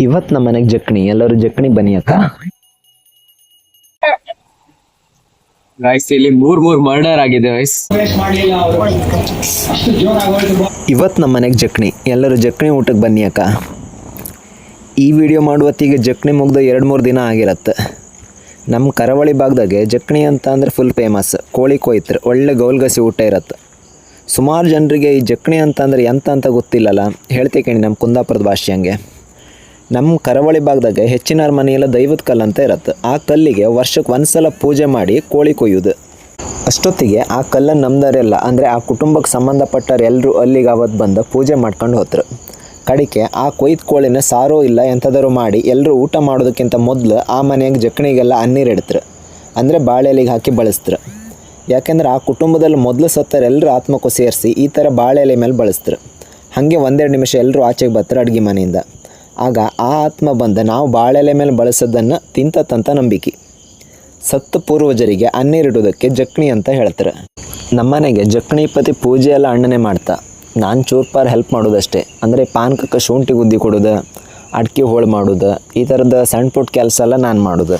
ಇವತ್ತು ನಮ್ಮ ಮನೆಗೆ ಜಕ್ಣಿ, ಎಲ್ಲರೂ ಜಕ್ಣಿ ಬನ್ನಿ ಅಕ್ಕ. ಗೈಸ್ ಇಲ್ಲಿ ಮೂರ್ ಮರ್ಡರ್ ಆಗಿದೆ ಗೈಸ್. ಇವತ್ತು ನಮ್ಮ ಮನೆಗೆ ಜಕ್ಣಿ, ಎಲ್ಲರೂ ಜಕ್ಣಿ ಊಟಕ್ಕೆ ಬನ್ನಿ ಅಕ್ಕ. ಈ ವಿಡಿಯೋ ಮಾಡುವತ್ತಿಗೆ ಜಕ್ಣಿ ಮುಗ್ದು 2-3 ದಿನ ಆಗಿರತ್ತೆ. ನಮ್ಮ ಕರಾವಳಿ ಭಾಗದಾಗೆ ಜಕ್ಣಿ ಅಂತ ಅಂದರೆ ಫುಲ್ ಫೇಮಸ್. ಕೋಳಿ ಕೊಯ್ತ್ರು, ಒಳ್ಳೆ ಗೌಲ್ಗಸಿ ಊಟ ಇರತ್ತೆ. ಸುಮಾರು ಜನರಿಗೆ ಈ ಜಕ್ಣಿ ಅಂತ ಅಂದರೆ ಎಂತ ಅಂತ ಗೊತ್ತಿಲ್ಲಲ್ಲ. ಹೇಳ್ತೆ ಕೇಳಿ ನಮ್ಮ ಕುಂದಾಪುರದ ಭಾಷೆ ಹಂಗೆ. ನಮ್ಮ ಕರಾವಳಿ ಭಾಗದಾಗೆ ಹೆಚ್ಚಿನವ್ರ ಮನೆಯೆಲ್ಲ ದೈವದ ಕಲ್ಲು ಅಂತ ಇರತ್ತೆ. ಆ ಕಲ್ಲಿಗೆ ವರ್ಷಕ್ಕೆ ಒಂದ್ಸಲ ಪೂಜೆ ಮಾಡಿ ಕೋಳಿ ಕೊಯ್ಯೋದು. ಅಷ್ಟೊತ್ತಿಗೆ ಆ ಕಲ್ಲನ್ನು ನಮ್ದರೆಲ್ಲ ಅಂದರೆ ಆ ಕುಟುಂಬಕ್ಕೆ ಸಂಬಂಧಪಟ್ಟವ್ರು ಎಲ್ಲರೂ ಅಲ್ಲಿಗೆ ಅವತ್ತು ಬಂದು ಪೂಜೆ ಮಾಡ್ಕೊಂಡು ಹೋದ್ರು. ಕಡಿಕೆ ಆ ಕೊಯ್ದು ಕೋಳಿನ ಸಾರೋ ಇಲ್ಲ ಎಂಥದಾರು ಮಾಡಿ ಎಲ್ಲರೂ ಊಟ ಮಾಡೋದಕ್ಕಿಂತ ಮೊದಲು ಆ ಮನೆಯಾಗ ಜಕ್ಣಿಗೆಲ್ಲ ಅನ್ನೀರು ಇಡ್ತಾರೆ, ಅಂದರೆ ಬಾಳೆ ಎಲೆಗೆ ಹಾಕಿ ಬಳಸ್ತಾರೆ. ಯಾಕೆಂದ್ರೆ ಆ ಕುಟುಂಬದಲ್ಲಿ ಮೊದಲು ಸತ್ತರು ಎಲ್ಲರೂ ಆತ್ಮಕ್ಕೂ ಸೇರಿಸಿ ಈ ಥರ ಬಾಳೆ ಎಲೆ ಮೇಲೆ ಬಳಸ್ತಾರೆ. ಹಾಗೆ 1-2 ನಿಮಿಷ ಎಲ್ಲರೂ ಆಚೆಗೆ ಬರ್ತಾರೆ ಅಡುಗೆ ಮನೆಯಿಂದ. ಆಗ ಆ ಆತ್ಮ ಬಂದು ನಾವು ಬಾಳೆ ಎಲೆ ಮೇಲೆ ಬಳಸೋದನ್ನು ತಿಂತತ್ತಂತ ನಂಬಿಕೆ. ಸತ್ತ ಪೂರ್ವಜರಿಗೆ ಅನ್ನೀರಿಡೋದಕ್ಕೆ ಜಕ್ಣಿ ಅಂತ ಹೇಳ್ತಾರೆ. ನಮ್ಮನೆಗೆ ಜಕ್ಣಿಪತಿ ಪೂಜೆ ಎಲ್ಲ ಅಣ್ಣನೇ ಮಾಡ್ತಾ, ನಾನು ಚೂರ್ಪಾರು ಹೆಲ್ಪ್ ಮಾಡೋದಷ್ಟೇ. ಅಂದರೆ ಪಾನಕಕ್ಕೆ ಶುಂಠಿ ಗುದ್ದಿ ಕೊಡೋದು, ಅಡಿಕೆ ಹೋಳು ಮಾಡೋದು, ಈ ಥರದ ಸಣ್ಣ ಪುಟ್ಟ ಕೆಲಸ ಎಲ್ಲ ನಾನು ಮಾಡೋದು.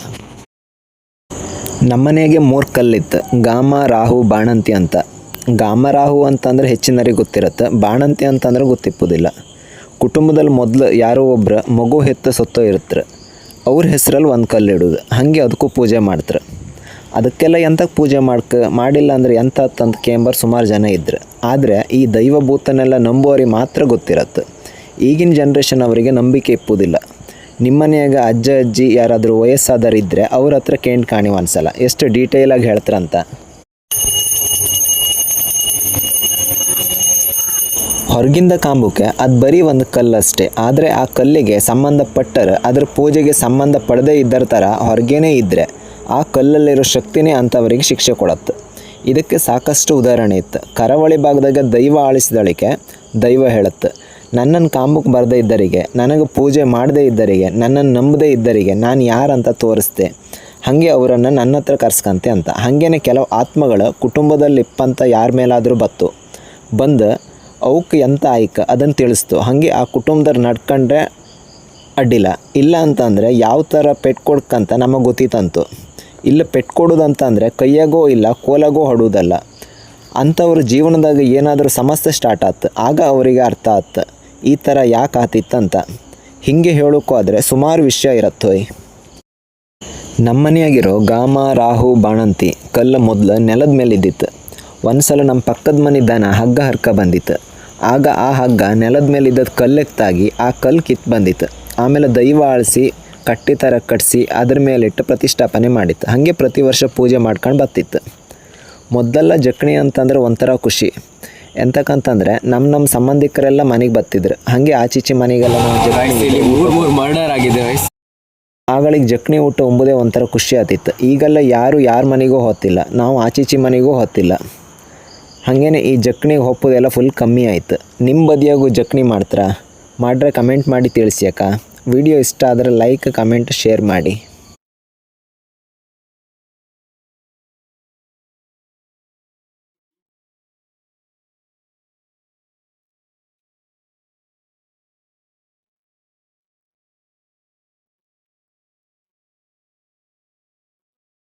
ನಮ್ಮನೆಗೆ 3 ಕಲ್ಲಿತ್ತು, ಗಾಮ, ರಾಹು, ಬಾಣಂತಿ ಅಂತ. ಗಾಮ ರಾಹು ಅಂತಂದರೆ ಹೆಚ್ಚಿನರಿಗೆ ಗೊತ್ತಿರುತ್ತೆ, ಬಾಣಂತಿ ಅಂತಂದ್ರೆ ಗೊತ್ತಿಪ್ಪೋದಿಲ್ಲ. ಕುಟುಂಬದಲ್ಲಿ ಮೊದಲು ಯಾರೋ ಒಬ್ಬರು ಮಗು ಹೆತ್ತು ಸತ್ತೋ ಇರ್ತಾರೆ, ಅವ್ರ ಹೆಸರಲ್ಲಿ ಒಂದು ಕಲ್ಲಿಡೋದು. ಹಾಗೆ ಅದಕ್ಕೂ ಪೂಜೆ ಮಾಡ್ತಾರೆ. ಅದಕ್ಕೆಲ್ಲ ಎಂತಕ್ಕೆ ಪೂಜೆ ಮಾಡಿಲ್ಲ ಅಂದರೆ ಎಂತ ತಂದು ಕೇಂಬರ್ ಸುಮಾರು ಜನ ಇದ್ರು. ಆದರೆ ಈ ದೈವಭೂತನೆಲ್ಲ ನಂಬೋರಿಗೆ ಮಾತ್ರ ಗೊತ್ತಿರತ್ತೆ. ಈಗಿನ ಜನ್ರೇಷನ್ ಅವರಿಗೆ ನಂಬಿಕೆ ಇಪ್ಪೋದಿಲ್ಲ. ನಿಮ್ಮನೆಯಾಗ ಅಜ್ಜ ಅಜ್ಜಿ ಯಾರಾದರೂ ವಯಸ್ಸಾದರಿದ್ದರೆ ಅವ್ರ ಹತ್ರ ಕೇಂಡ್ ಕಾಣಿ ಒಂದ್ಸಲ ಎಷ್ಟು ಡೀಟೇಲಾಗಿ ಹೇಳ್ತಾರಂತ. ಹೊರಗಿಂದ ಕಾಂಬುಕ್ಕೆ ಅದು ಬರೀ ಒಂದು ಕಲ್ಲಷ್ಟೇ. ಆದರೆ ಆ ಕಲ್ಲಿಗೆ ಸಂಬಂಧಪಟ್ಟರೆ ಅದ್ರ ಪೂಜೆಗೆ ಸಂಬಂಧ ಪಡದೇ ಇದ್ದರ ಥರ ಹೊರಗೇನೇ ಇದ್ದರೆ ಆ ಕಲ್ಲಲ್ಲಿರೋ ಶಕ್ತಿನೇ ಅಂಥವರಿಗೆ ಶಿಕ್ಷೆ ಕೊಡತ್ತೆ. ಇದಕ್ಕೆ ಸಾಕಷ್ಟು ಉದಾಹರಣೆ ಇತ್ತು. ಕರಾವಳಿ ಭಾಗದಾಗ ದೈವ ಆಳಿಸಿದಳಿಕೆ ದೈವ ಹೇಳುತ್ತೆ, ನನ್ನನ್ನು ಕಾಂಬುಕ್ಕೆ ಬರದೇ ಇದ್ದರಿಗೆ, ನನಗೆ ಪೂಜೆ ಮಾಡದೇ ಇದ್ದರಿಗೆ, ನನ್ನನ್ನು ನಂಬದೇ ಇದ್ದರಿಗೆ ನಾನು ಯಾರಂತ ತೋರಿಸ್ದೆ, ಹಾಗೆ ಅವರನ್ನು ನನ್ನ ಹತ್ರ ಕರ್ಸ್ಕಂತೆ ಅಂತ. ಹಾಗೇನೆ ಕೆಲವು ಆತ್ಮಗಳು ಕುಟುಂಬದಲ್ಲಿ ಇಪ್ಪಂತ ಯಾರ ಮೇಲಾದರೂ ಬಂದು ಅವಕ್ಕೆ ಎಂತ ಆಯ್ಕೆ ಅದನ್ನು ತಿಳಿಸ್ತು. ಹಾಗೆ ಆ ಕುಟುಂಬದವ್ರು ನಡ್ಕೊಂಡ್ರೆ ಅಡ್ಡಿಲ್ಲ. ಇಲ್ಲ ಅಂತಂದರೆ ಯಾವ ಥರ ಪೆಟ್ಟು ಕೊಡ್ಕಂತ ನಮಗೆ ಗೊತ್ತಿತ್ತಂತು. ಇಲ್ಲ ಪೆಟ್ಟು ಕೊಡೋದಂತಂದರೆ ಕೈಯಾಗೋ ಇಲ್ಲ ಕೋಲಾಗೋ ಹೊಡೋದಲ್ಲ. ಅಂಥವ್ರ ಜೀವನದಾಗ ಏನಾದರೂ ಸಮಸ್ಯೆ ಸ್ಟಾರ್ಟ್ ಆಯ್ತು, ಆಗ ಅವರಿಗೆ ಅರ್ಥ ಆಯ್ತು ಈ ಥರ ಯಾಕೆ ಆತಿತ್ತಂತ. ಹೀಗೆ ಹೇಳೋಕ್ಕೂ ಆದರೆ ಸುಮಾರು ವಿಷಯ ಇರತ್ತೋಯ್. ನಮ್ಮನೆಯಾಗಿರೋ ಗಾಮ, ರಾಹು, ಬಾಣಂತಿ ಕಲ್ಲು ಮೊದಲು ನೆಲದ ಮೇಲೆ ಇದ್ದಿತ್ತು. ಒಂದು ಸಲ ನಮ್ಮ ಪಕ್ಕದ ಮನೆ ದನ ಹಗ್ಗ ಹರ್ಕ ಬಂದಿತ್ತು. ಆಗ ಆ ಹಗ್ಗ ನೆಲದ ಮೇಲೆ ಇದ್ದದ್ದು ಕಲ್ಲೆತ್ತಾಗಿ ಆ ಕಲ್ಲು ಕಿತ್ತು ಬಂದಿತ್ತು. ಆಮೇಲೆ ದೈವ ಆಳಿಸಿ ಕಟ್ಟಿ ಥರ ಕಟ್ಟಿಸಿ ಅದ್ರ ಮೇಲಿಟ್ಟು ಪ್ರತಿಷ್ಠಾಪನೆ ಮಾಡಿತ್ತು. ಹಾಗೆ ಪ್ರತಿ ವರ್ಷ ಪೂಜೆ ಮಾಡ್ಕೊಂಡು ಬರ್ತಿತ್ತು. ಮೊದಲೆಲ್ಲ ಜಕ್ಣಿ ಅಂತಂದ್ರೆ ಒಂಥರ ಖುಷಿ. ಎಂತಕ್ಕಂತಂದರೆ ನಮ್ಮ ಸಂಬಂಧಿಕರೆಲ್ಲ ಮನೆಗೆ ಬರ್ತಿದ್ರು. ಹಾಗೆ ಆಚೀಚೆ ಮನೆಗೆಲ್ಲ ಮರ್ಡರ್ ಆಗಿದೆ. ಆಗಳಿಗೆ ಜಕ್ಣಿ ಊಟ ಉಂಬುದೇ ಒಂಥರ ಖುಷಿ ಆತಿತ್ತು. ಈಗೆಲ್ಲ ಯಾರ ಮನೆಗೂ ಹೊತ್ತಿಲ್ಲ, ನಾವು ಆಚೀಚೆ ಮನೆಗೂ ಹೊತ್ತಿಲ್ಲ. ಹಾಗೇನೆ ಈ ಜಕ್ಣಿಗೆ ಹೊಪ್ಪೋದೆಲ್ಲ ಫುಲ್ ಕಮ್ಮಿ ಆಯಿತು. ನಿಮ್ಮ ಬದಿಯಾಗೂ ಜಕ್ಣಿ ಮಾಡ್ರೆ ಕಮೆಂಟ್ ಮಾಡಿ ತಿಳಿಸಿ ಅಕ್ಕ. ವಿಡಿಯೋ ಇಷ್ಟ ಆದರೆ ಲೈಕ್, ಕಮೆಂಟ್, ಶೇರ್ ಮಾಡಿ.